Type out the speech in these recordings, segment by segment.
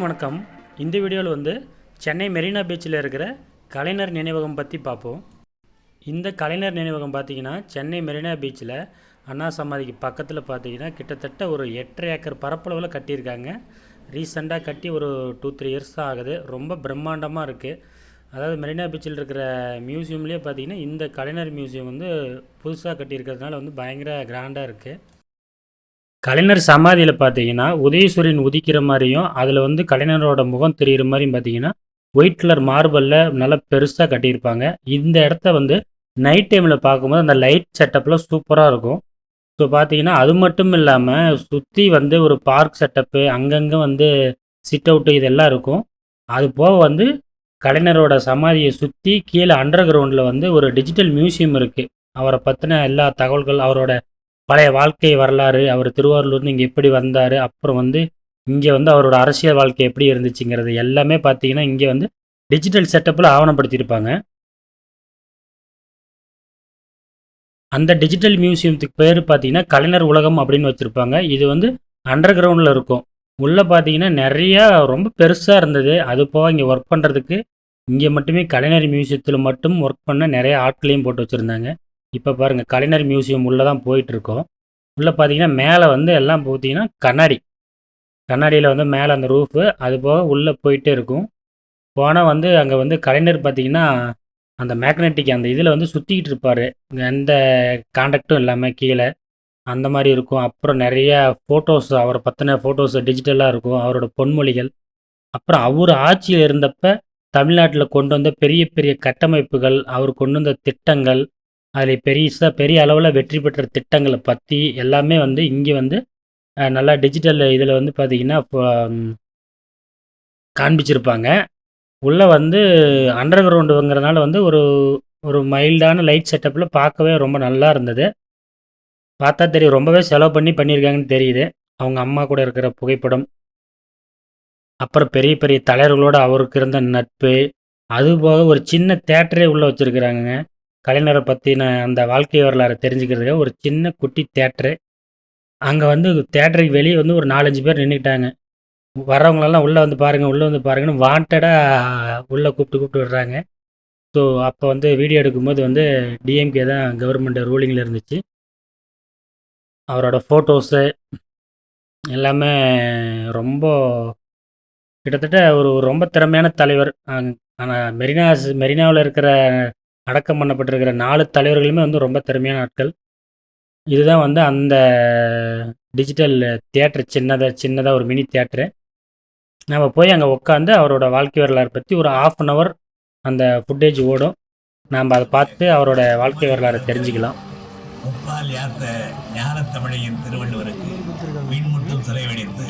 வணக்கம். இந்த வீடியோவில் வந்து சென்னை மெரினா பீச்சில் இருக்கிற கலைஞர் நினைவகம் பற்றி பார்ப்போம். இந்த கலைஞர் நினைவகம் பார்த்திங்கன்னா சென்னை மெரினா பீச்சில் அண்ணா சமாதிக்கு பக்கத்தில் பார்த்திங்கன்னா கிட்டத்தட்ட ஒரு 8.5 ஏக்கர் பரப்பளவில் கட்டியிருக்காங்க. ரீசெண்டாக கட்டி ஒரு 2-3 இயர்ஸ் தான் ஆகுது. ரொம்ப பிரம்மாண்டமாக இருக்குது. அதாவது மெரினா பீச்சில் இருக்கிற மியூசியம்லேயே பார்த்திங்கன்னா இந்த கலைஞர் மியூசியம் வந்து புதுசாக கட்டியிருக்கிறதுனால வந்து பயங்கர கிராண்டாக இருக்குது. கலைஞர் சமாதியில் பார்த்தீங்கன்னா உதயசூரியன் உதிக்கிற மாதிரியும் அதில் வந்து கலைஞரோட முகம் தெரிகிற மாதிரியும் பார்த்தீங்கன்னா ஒயிட் கலர் மார்பலில் நல்லா பெருசாக கட்டியிருப்பாங்க. இந்த இடத்த வந்து நைட் டைமில் பார்க்கும்போது அந்த லைட் செட்டப்பில் சூப்பராக இருக்கும். ஸோ பார்த்தீங்கன்னா அது மட்டும் இல்லாமல் சுற்றி வந்து ஒரு பார்க் செட்டப்பு, அங்கங்கே வந்து சிட் அவுட்டு இதெல்லாம் இருக்கும். அது போக வந்து கலைஞரோட சமாதியை சுற்றி கீழே அண்டர் கிரவுண்டில் வந்து ஒரு டிஜிட்டல் மியூசியம் இருக்குது. அவரை பற்றின எல்லா தகவல்கள், அவரோட பழைய வாழ்க்கை வரலாறு, அவர் திருவாரூர்லேருந்து இங்கே எப்படி வந்தார், அப்புறம் வந்து இங்கே வந்து அவரோட அரசியல் வாழ்க்கை எப்படி இருந்துச்சுங்கிறது எல்லாமே பார்த்தீங்கன்னா இங்கே வந்து டிஜிட்டல் செட்டப்பில் ஆவணப்படுத்தியிருப்பாங்க. அந்த டிஜிட்டல் மியூசியத்துக்கு பேர் பார்த்தீங்கன்னா கலைஞர் உலகம் அப்படின்னு வச்சுருப்பாங்க. இது வந்து அண்டர் கிரவுண்டில் இருக்கும். உள்ளே பார்த்தீங்கன்னா நிறையா ரொம்ப பெருசாக இருந்தது. அது போக இங்கே ஒர்க் பண்ணுறதுக்கு இங்கே மட்டுமே கலைஞர் மியூசியத்தில் மட்டும் ஒர்க் பண்ண நிறைய ஆட்களையும் போட்டு வச்சுருந்தாங்க. இப்போ பாருங்கள், கலைஞர் மியூசியம் உள்ளே தான் போயிட்டுருக்கோம். உள்ளே பார்த்தீங்கன்னா மேலே வந்து எல்லாம் பார்த்தீங்கன்னா கண்ணாடியில் வந்து மேலே அந்த ரூஃபு, அது போக உள்ளே போயிட்டே இருக்கும். போனால் வந்து அங்கே வந்து கலைஞர் பார்த்தீங்கன்னா அந்த மேக்னெட்டிக் அந்த இதில் வந்து சுற்றிக்கிட்டு இருப்பார். எந்த கான்டாக்டும் இல்லாமல் கீழே அந்த மாதிரி இருக்கும். அப்புறம் நிறையா ஃபோட்டோஸ், அவரை பற்றின ஃபோட்டோஸ் டிஜிட்டலாக இருக்கும், அவரோட பொன்மொழிகள். அப்புறம் அவர் ஆட்சியில் இருந்தப்போ தமிழ்நாட்டில் கொண்டு வந்த பெரிய பெரிய கட்டமைப்புகள், அவர் கொண்டு வந்த திட்டங்கள், அதில் பெரிய அளவில் வெற்றி பெற்ற திட்டங்களை பற்றி எல்லாமே வந்து இங்கே வந்து நல்லா டிஜிட்டல் இதில் வந்து பார்த்திங்கன்னா காண்பிச்சிருப்பாங்க. உள்ளே வந்து அண்டர் கிரவுண்டுங்கிறதுனால வந்து ஒரு ஒரு மைல்டான லைட் செட்டப்பில் பார்க்கவே ரொம்ப நல்லா இருந்தது. பார்த்தா தெரியும், ரொம்பவே செலவு பண்ணியிருக்காங்கன்னு தெரியுது. அவங்க அம்மா கூட இருக்கிற புகைப்படம், அப்புறம் பெரிய பெரிய தலைவர்களோடு அவருக்கு இருந்த நட்பு, அதுபோக ஒரு சின்ன தேட்டரே உள்ளே வச்சுருக்குறாங்க. கலைஞரை பற்றின அந்த வாழ்க்கை வரலாறு தெரிஞ்சுக்கிறதுக்காக ஒரு சின்ன குட்டி தேட்டரு. அங்கே வந்து தேட்டருக்கு வெளியே வந்து ஒரு 4-5 பேர் நின்றுக்கிட்டாங்க. வரவங்களெல்லாம் உள்ளே வந்து பாருங்கள், உள்ளே வந்து பாருங்கன்னு வாண்டடாக உள்ளே கூப்பிட்டு விடுறாங்க. ஸோ அப்போ வந்து வீடியோ எடுக்கும்போது வந்து டிஎம்கே தான் கவர்மெண்ட் ரூலிங்கில் இருந்துச்சு. அவரோட ஃபோட்டோஸு எல்லாமே ரொம்ப கிட்டத்தட்ட ஒரு ரொம்ப திறமையான தலைவர். ஆனால் மெரினாவில் இருக்கிற அடக்கம் பண்ணப்பட்டிருக்கிற 4 தலைவர்களுமே வந்து ரொம்ப திறமையான ஆட்கள். இதுதான் வந்து அந்த டிஜிட்டல் தியேட்டர், சின்னதாக ஒரு மினி தியேட்டரு. நம்ம போய் அங்கே உட்காந்து அவரோட வாழ்க்கை வரலாறு பற்றி ஒரு 1/2 அன் ஹவர் அந்த ஃபுட்டேஜ் ஓடும். நாம் அதை பார்த்து அவரோட வாழ்க்கை வரலாறை தெரிஞ்சுக்கலாம். முப்பால் யாத்த ஞானத்தமிழையின் திருவள்ளுவருக்கு மீன்முட்டும் சிலை வெடித்து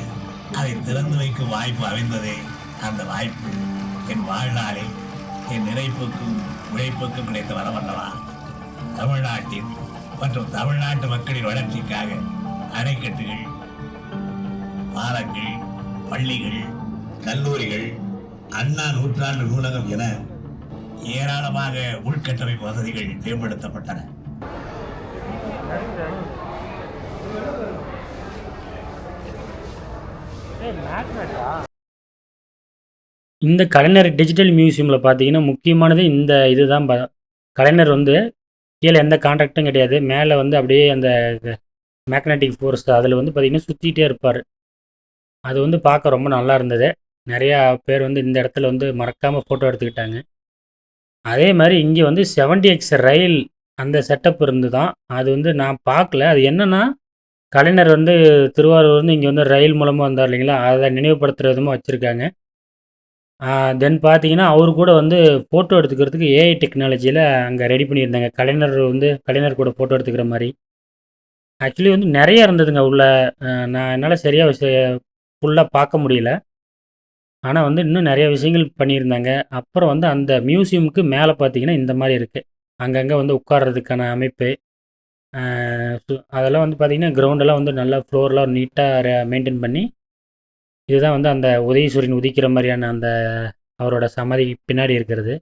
அதை திறந்து வைக்கும் வாய்ப்பு அமைந்ததே. அந்த வாய்ப்பு என் வாழ்நாளில் என் நிறைப்புக்கும் உழைப்புக்கும் கிடைத்த வரவல்லவா. தமிழ்நாட்டின் மற்றும் தமிழ்நாட்டு மக்களின் வளர்ச்சிக்காக அணைக்கட்டுகள், பாலங்கள், பள்ளிகள், கல்லூரிகள், அண்ணா நூற்றாண்டு நூலகம் என ஏராளமாக உள்கட்டமைப்பு வசதிகள் மேம்படுத்தப்பட்டன. இந்த கலைஞர் டிஜிட்டல் மியூசியமில் பார்த்தீங்கன்னா முக்கியமானது இந்த இதுதான். கலைஞர் வந்து கீழே எந்த கான்ட்ராக்டும் கிடையாது. மேலே வந்து அப்படியே அந்த மேக்னெட்டிக் ஃபோர்ஸ் அதில் வந்து பார்த்திங்கன்னா சுற்றிகிட்டே இருப்பார். அது வந்து பார்க்க ரொம்ப நல்லா இருந்தது. நிறையா பேர் வந்து இந்த இடத்துல வந்து மறக்காமல் ஃபோட்டோ எடுத்துக்கிட்டாங்க. அதே மாதிரி இங்கே வந்து 70X ரயில் அந்த செட்டப் இருந்து தான். அது வந்து நான் பார்க்கல. அது என்னென்னா, கலைஞர் வந்து திருவாரூர் வந்து இங்கே வந்து ரயில் மூலமாக வந்தார் இல்லைங்களா, அதை நினைவுபடுத்துகிற விதமாக வச்சுருக்காங்க. தென் பார்த்தீங்கன்னா அவர் கூட வந்து ஃபோட்டோ எடுத்துக்கிறதுக்கு ஏஐ டெக்னாலஜியில் அங்கே ரெடி பண்ணியிருந்தாங்க. கலைஞர் கூட ஃபோட்டோ எடுத்துக்கிற மாதிரி. ஆக்சுவலி வந்து நிறைய இருந்ததுங்க உள்ள. நான் என்னால் சரியாக ஃபுல்லாக பார்க்க முடியல. ஆனால் வந்து இன்னும் நிறைய விஷயங்கள் பண்ணியிருந்தாங்க. அப்புறம் வந்து அந்த மியூசியமுக்கு மேலே பார்த்தீங்கன்னா இந்த மாதிரி இருக்குது. அங்கங்கே வந்து உட்கார்றதுக்கான அமைப்பு, அதெல்லாம் வந்து பார்த்திங்கன்னா கிரவுண்டெல்லாம் வந்து நல்லா ஃப்ளோர்லாம் நீட்டாக மெயின்டைன் பண்ணி, இதுதான் வந்து அந்த உதயசூரியன் உதிக்கிற மாதிரியான அந்த அவரோட சமாதி பின்னாடி இருக்கிறது.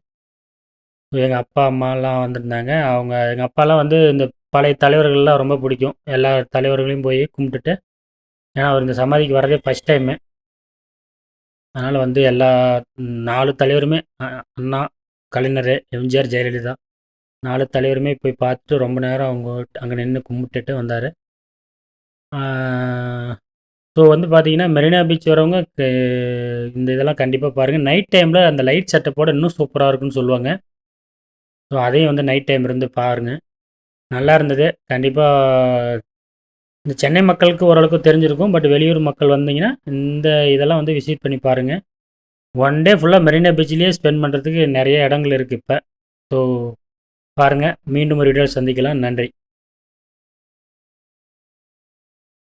எங்கள் அப்பா அம்மாலாம் வந்திருந்தாங்க. எங்கள் அப்பாலாம் வந்து இந்த பழைய தலைவர்கள்லாம் ரொம்ப பிடிக்கும். எல்லா தலைவர்களையும் போய் கும்பிட்டுட்டு, ஏன்னா அவர் இந்த சமாதிக்கு வர்றதே ஃபஸ்ட் டைமு. அதனால் வந்து எல்லா 4 தலைவருமே அண்ணா, கலைஞர், எம்ஜிஆர், ஜெயலலிதா 4 தலைவருமே போய் பார்த்துட்டு ரொம்ப நேரம் அவங்க அங்கே நின்று கும்பிட்டுட்டு வந்தார். ஸோ வந்து பார்த்தீங்கன்னா, மெரினா பீச் வரவங்க இந்த இதெல்லாம் கண்டிப்பாக பாருங்கள். நைட் டைமில் அந்த லைட் செட்டப்போட இன்னும் சூப்பராக இருக்குன்னு சொல்லுவாங்க. ஸோ அதையும் வந்து நைட் டைம் இருந்து பாருங்கள். நல்லா இருந்தது. கண்டிப்பாக இந்த சென்னை மக்களுக்கு ஓரளவுக்கு தெரிஞ்சிருக்கும். பட் வெளியூர் மக்கள் வந்தீங்கன்னா, இந்த இதெல்லாம் வந்து விசிட் பண்ணி பாருங்கள். ஒன் டே ஃபுல்லாக மெரினா பீச்லேயே ஸ்பெண்ட் பண்ணுறதுக்கு நிறைய இடங்கள் இருக்குது இப்போ. ஸோ பாருங்கள். மீண்டும் ஒரு வீடியோவில் சந்திக்கலாம். நன்றி.